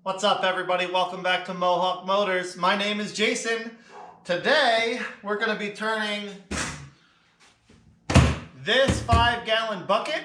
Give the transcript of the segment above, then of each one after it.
What's up, everybody? Welcome back to Mohawk Motors. My name is Jason. Today we're going to be turning this 5-gallon bucket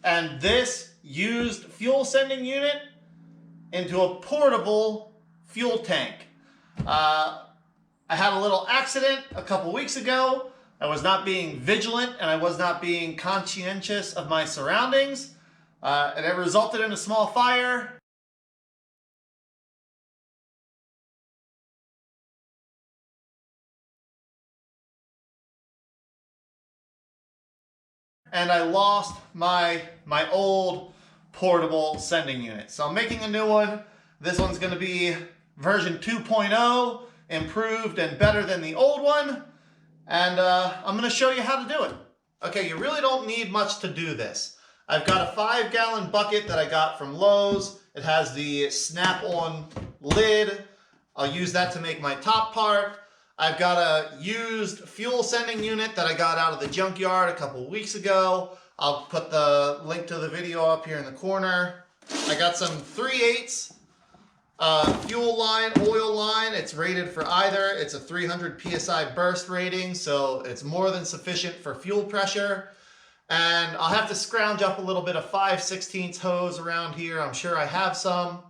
and this used fuel sending unit into a portable fuel tank. I had a little accident a couple weeks ago. I was not being vigilant and I was not being conscientious of my surroundings. And it resulted in a small fire. And I lost my old portable sending unit. So I'm making a new one. This one's going to be version 2.0, improved and better than the old one. And I'm going to show you how to do it. Okay, you really don't need much to do this. I've got a 5-gallon bucket that I got from Lowe's. It has the snap-on lid. I'll use that to make my top part. I've got a used fuel sending unit that I got out of the junkyard a couple weeks ago. I'll put the link to the video up here in the corner. I got some 3/8 fuel line, oil line. It's rated for either. It's a 300 PSI burst rating, so it's more than sufficient for fuel pressure. And I'll have to scrounge up a little bit of 5/16 hose around here. I'm sure I have some.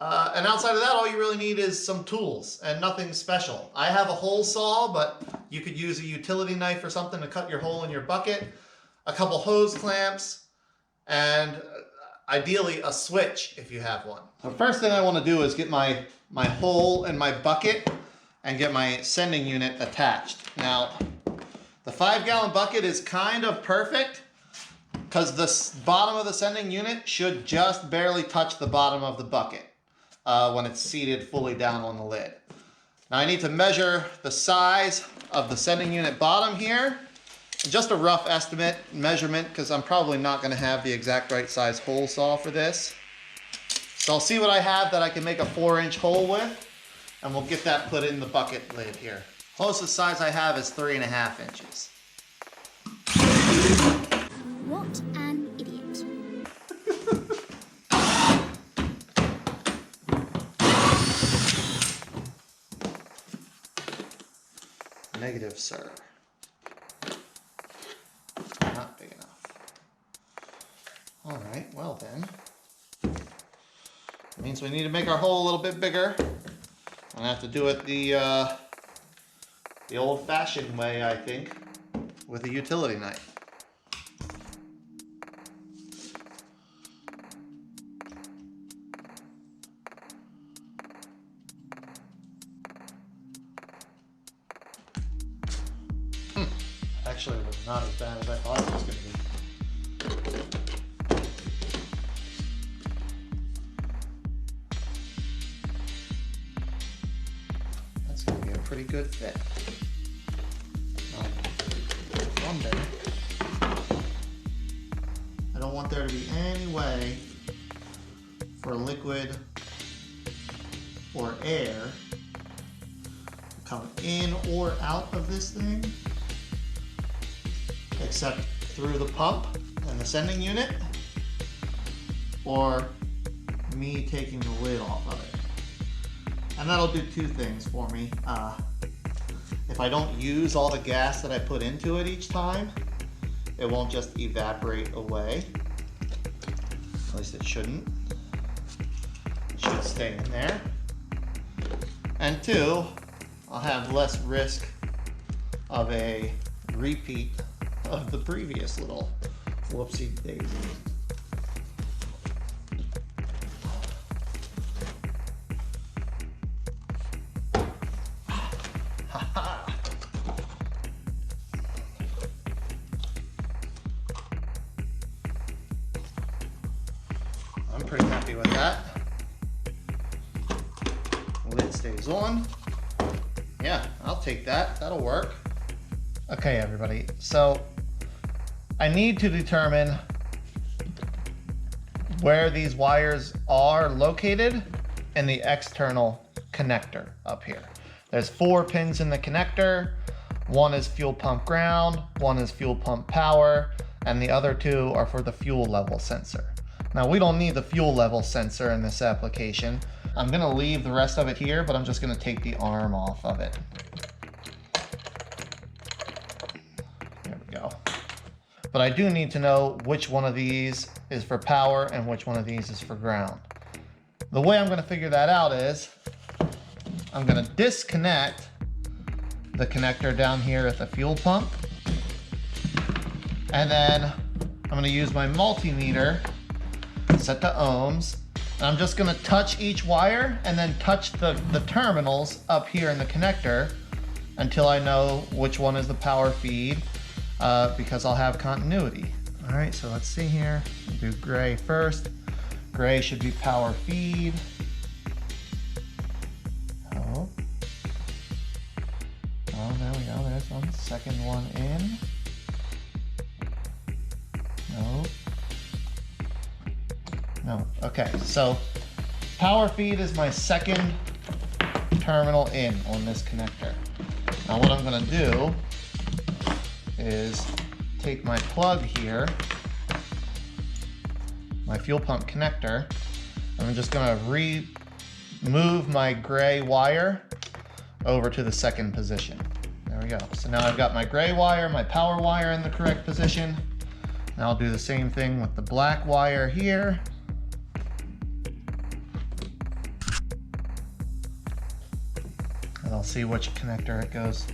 And outside of that, all you really need is some tools and nothing special. I have a hole saw, but you could use a utility knife or something to cut your hole in your bucket, a couple hose clamps, and ideally a switch if you have one. The first thing I want to do is get my hole in my bucket and get my sending unit attached. Now, the 5-gallon bucket is kind of perfect because the bottom of the sending unit should just barely touch the bottom of the bucket. When it's seated fully down on the lid. Now I need to measure the size of the sending unit bottom here. Just a rough estimate measurement because I'm probably not going to have the exact right size hole saw for this. So I'll see what I have that I can make a 4-inch hole with, and we'll get that put in the bucket lid here. Closest size I have is 3.5 inches. What an idiot. Negative, sir. Not big enough. All right, well then. It means we need to make our hole a little bit bigger. I'm gonna have to do it the old-fashioned way, I think, with a utility knife. Actually, it was not as bad as I thought it was going to be. That's going to be a pretty good fit. One there. I don't want there to be any way for liquid or air to come in or out of this thing, except through the pump and the sending unit, or me taking the lid off of it. And that'll do two things for me. If I don't use all the gas that I put into it each time, it won't just evaporate away. At least it shouldn't. It should stay in there. And two, I'll have less risk of a repeat of the previous little whoopsie daisy. I'm pretty happy with that. Lid stays on. Yeah, I'll take that. That'll work. Okay, everybody. So I need to determine where these wires are located in the external connector up here. There's 4 pins in the connector. One is fuel pump ground, one is fuel pump power, and the other 2 are for the fuel level sensor. Now we don't need the fuel level sensor in this application. I'm gonna leave the rest of it here, but I'm just gonna take the arm off of it. There we go. But I do need to know which one of these is for power and which one of these is for ground. The way I'm gonna figure that out is I'm gonna disconnect the connector down here at the fuel pump. And then I'm gonna use my multimeter, set to ohms. And I'm just gonna touch each wire and then touch the terminals up here in the connector until I know which one is the power feed, because I'll have continuity. All right, so let's see here. We'll do gray first. Gray should be power feed. Oh, there we go, there's one. Second one in. No, okay, so power feed is my second terminal in on this connector. Now what I'm gonna do is take my plug here, my fuel pump connector, and I'm just gonna move my gray wire over to the second position. There we go. So now I've got my gray wire, my power wire in the correct position. Now I'll do the same thing with the black wire here. And I'll see which connector it goes,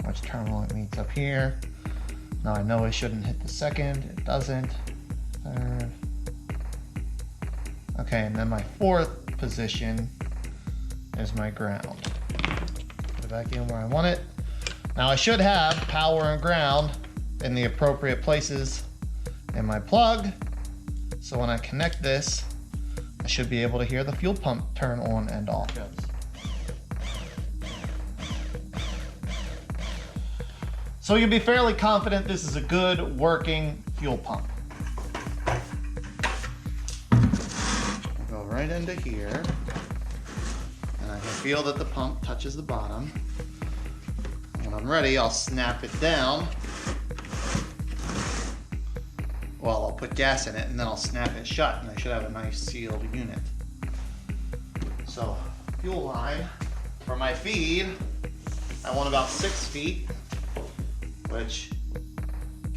which terminal it meets up here. Now I know I shouldn't hit the second, it doesn't. Third. Okay, and then my fourth position is my ground. Put it back in where I want it. Now I should have power and ground in the appropriate places in my plug. So when I connect this, I should be able to hear the fuel pump turn on and off. So you can be fairly confident this is a good working fuel pump. I'll go right into here, and I can feel that the pump touches the bottom. When I'm ready, I'll snap it down. Well, I'll put gas in it and then I'll snap it shut, and I should have a nice sealed unit. So, fuel line for my feed, I want about 6 feet, which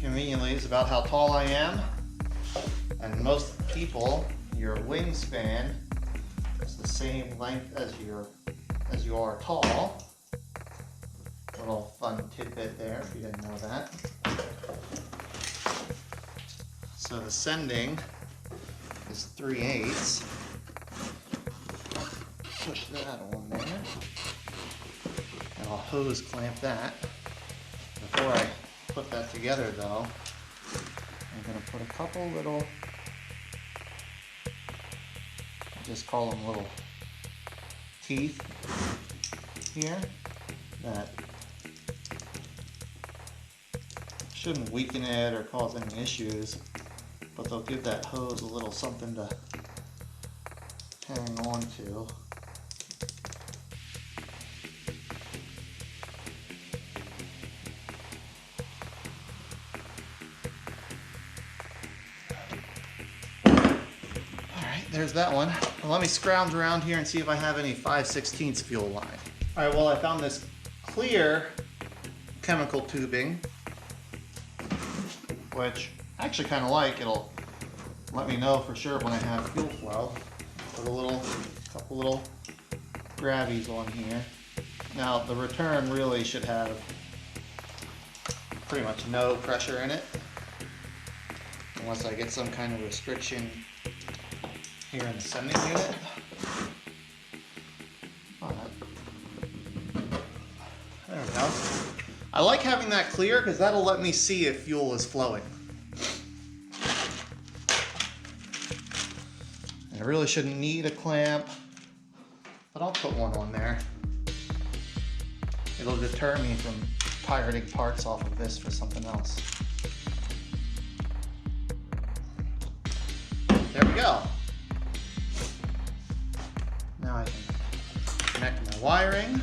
conveniently is about how tall I am. And most people, your wingspan is the same length as you are tall. Little fun tidbit there if you didn't know that. So the sending is 3/8. Push that on there. And I'll hose clamp that. Before I put that together though, I'm going to put a couple little, I just call them little teeth here that shouldn't weaken it or cause any issues, but they'll give that hose a little something to hang on to. There's that one. Well, let me scrounge around here and see if I have any 5/16 fuel line. All right, well, I found this clear chemical tubing, which I actually kind of like. It'll let me know for sure when I have fuel flow. Put a couple little grabbies on here. Now, the return really should have pretty much no pressure in it, unless I get some kind of restriction here in the sending unit. There we go. I like having that clear because that'll let me see if fuel is flowing. And I really shouldn't need a clamp, but I'll put one on there. It'll deter me from pirating parts off of this for something else. There we go. Now I can connect my wiring.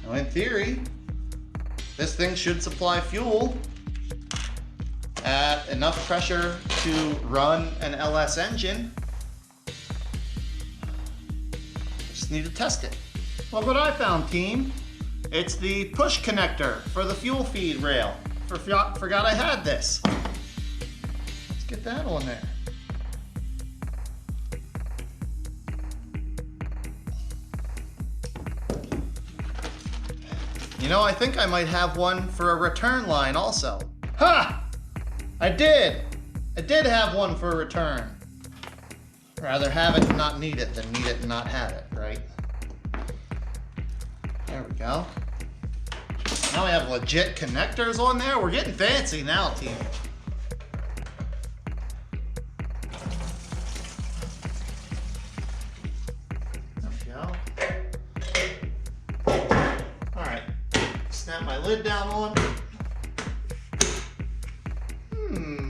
Now in theory, this thing should supply fuel at enough pressure to run an LS engine. Just need to test it. Look what I found, team. It's the push connector for the fuel feed rail. Forgot I had this. Let's get that on there. You know, I think I might have one for a return line also. Ha! I did have one for a return. Rather have it and not need it than need it and not have it, right? There we go. Now we have legit connectors on there. We're getting fancy now, team. There we go. All right, snap my lid down on.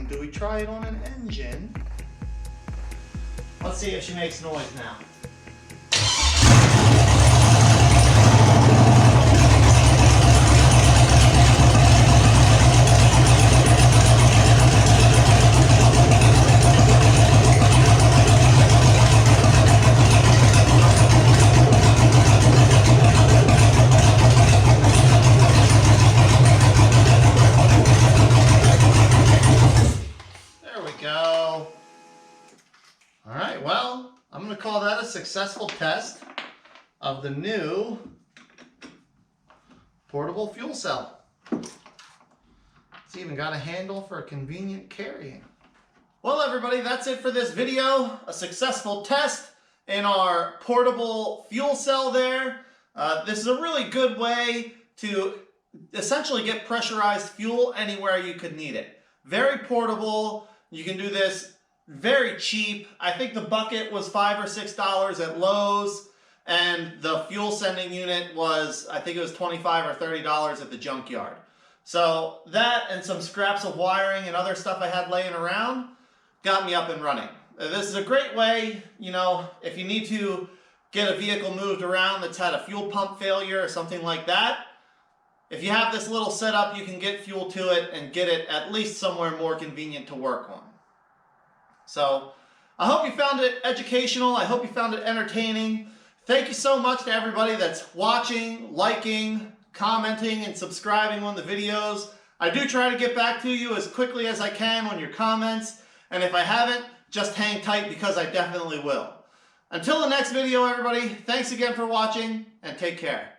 Do we try it on an engine? Let's see if she makes noise now. Alright, well, I'm going to call that a successful test of the new portable fuel cell. It's even got a handle for convenient carrying. Well, everybody, that's it for this video. A successful test in our portable fuel cell there. This is a really good way to essentially get pressurized fuel anywhere you could need it. Very portable. You can do this very cheap. I think the bucket was $5 or $6 at Lowe's, and the fuel sending unit was, I think it was $25 or $30 at the Junkyard. So that and some scraps of wiring and other stuff I had laying around got me up and running. This is a great way, you know, if you need to get a vehicle moved around that's had a fuel pump failure or something like that. If you have this little setup, you can get fuel to it and get it at least somewhere more convenient to work on. So I hope you found it educational. I hope you found it entertaining. Thank you so much to everybody that's watching, liking, commenting, and subscribing on the videos. I do try to get back to you as quickly as I can on your comments. And if I haven't, just hang tight because I definitely will. Until the next video, everybody, thanks again for watching and take care.